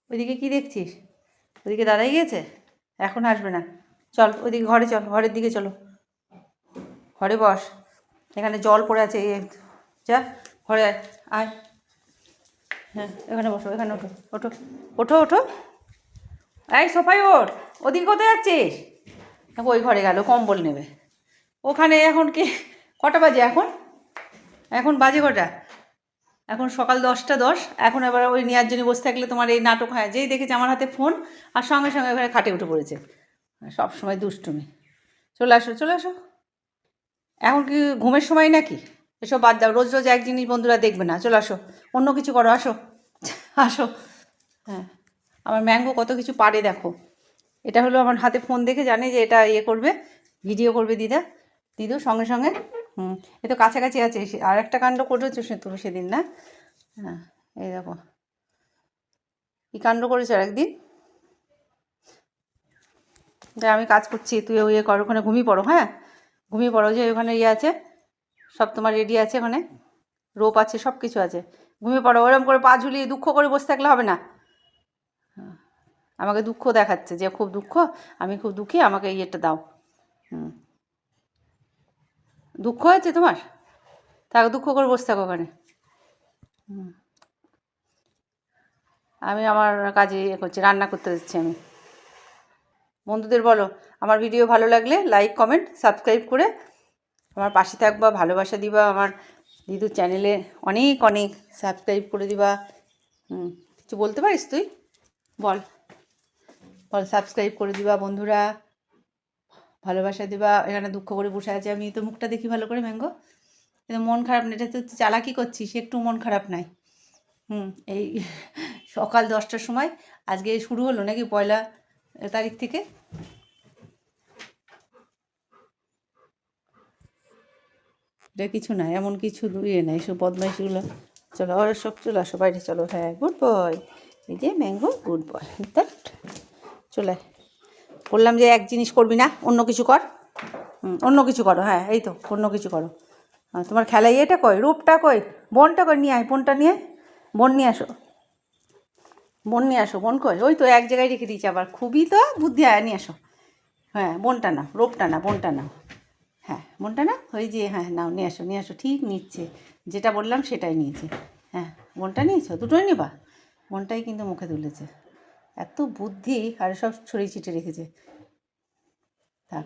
ওইদিকে কি দেখছিস? ওইদিকে দাঁড়াই গিয়েছে, এখন আসবে না। চল ওইদিকে ঘরে চল, ঘরের দিকে চলো, ঘরে বস। এখানে জল পড়ে আছে, যা ঘরে আয়, আয়। হ্যাঁ এখানে বসো, এখানে ওঠো, ওঠো, ওঠো, ওঠো। এই সোফায় ওঠ। ওদিকে কোথায় যাচ্ছিস? ওই ঘরে গেল কম্বল নেবে। ওখানে এখন কি কটা বাজে এখন? এখন বাজে কটা? এখন সকাল 10টা 10। এখন এবার ওই নেওয়ার জন্য বসে থাকলে তোমার এই নাটক হয়। যেই দেখেছে আমার হাতে ফোন আর সঙ্গে সঙ্গে ওখানে খাটে উঠে পড়েছে। সব সময় দুষ্টুমি। চলে আসো, চলে আসো। এখন কি ঘুমের সময় নাকি? এসব বাদ দাও, রোজ রোজ এক জিনিস বন্ধুরা দেখবে না। চলে আসো, অন্য কিছু করো, আসো, আসো। হ্যাঁ, আমার ম্যাঙ্গো কত কিছু পারে দেখো। এটা হলো আমার হাতে ফোন দেখে জানে যে এটা ইয়ে করবে, ভিডিও করবে দিদু সঙ্গে সঙ্গে। এ তো কাছাকাছি আছে। আর একটা কাণ্ড করেছো তুমি সেদিন, না? হ্যাঁ, এই দেখো কী কাণ্ড করেছো আর একদিন। দেখ আমি কাজ করছি, তুই ইয়ে কর, ওখানে ঘুমিয়ে পড়ো। হ্যাঁ, ঘুমিয়ে পড়ো, যে ওখানে ইয়ে আছে, সব তোমার রেডি আছে, ওখানে রোপ আছে, সব কিছু আছে। ঘুমিয়ে পড়ো। ওরম করে পা ঝুলিয়ে দুঃখ করে বসে থাকলে হবে না। আমাকে দুঃখ দেখাচ্ছে যে খুব দুঃখ, আমি খুব দুঃখী, আমাকে ইয়েটা দাও। দুঃখ হয়েছে তোমার? তাকে দুঃখ করে বসে থাকো ওখানে। আমি আমার কাজে ইয়ে করছি, রান্না করতে যাচ্ছি আমি। বন্ধুদের বলো আমার ভিডিও ভালো লাগলে লাইক কমেন্ট সাবস্ক্রাইব করে আমার পাশে থাকবা, ভালোবাসা দিবা। আমার দিদুর চ্যানেলে অনেক অনেক সাবস্ক্রাইব করে দিবা। কিছু বলতে পারিস তুই? বল, বল সাবস্ক্রাইব করে দিবা বন্ধুরা, ভালোবাসা দিবা। এখানে দুঃখ করে বসে আছে, আমি তো মুখটা দেখি ভালো করে ম্যাঙ্গো। কিন্তু মন খারাপ না, এটা তো চালাকি করছিস, একটু মন খারাপ নাই। এই সকাল 10টার সময় আজকে শুরু হলো নাকি 1 তারিখ থেকে? এটা কিছু না, এমন কিছু ইয়ে নাই, সব বদমাইশিগুলো। চলো আর সব চলে আসো বাইরে, চলো। হ্যাঁ গুড বয়, এই যে ম্যাঙ্গো গুড বয়। দ্যাট চলে বললাম যে এক জিনিস করবি না, অন্য কিছু কর। অন্য কিছু করো। হ্যাঁ এই তো অন্য কিছু করো। তোমার খেলা ইয়েটা কই, রূপটা কই, বোনটা কই, নিয়ে আয়, বোনটা নিয়ে বোন নিয়ে আসো, বোন নিয়ে আসো। বোন কই? ওই তো এক জায়গায় রেখে দিয়েছি আবার, খুবই তো বুদ্ধি। নিয়ে আসো। হ্যাঁ বোনটা না, রূপটা না, বোনটা নাও। হ্যাঁ বোনটা না, ওই যে, হ্যাঁ নাও, নিয়ে আসো, নিয়ে আসো। ঠিক নিচ্ছে, যেটা বললাম সেটাই নিয়েছে। হ্যাঁ বোনটা নিয়েছো, দুটোই নেবা। বোনটাই কিন্তু মুখে তুলেছে, এত বুদ্ধি, আর সব ছড়িয়ে ছিটে রেখেছে। থাক।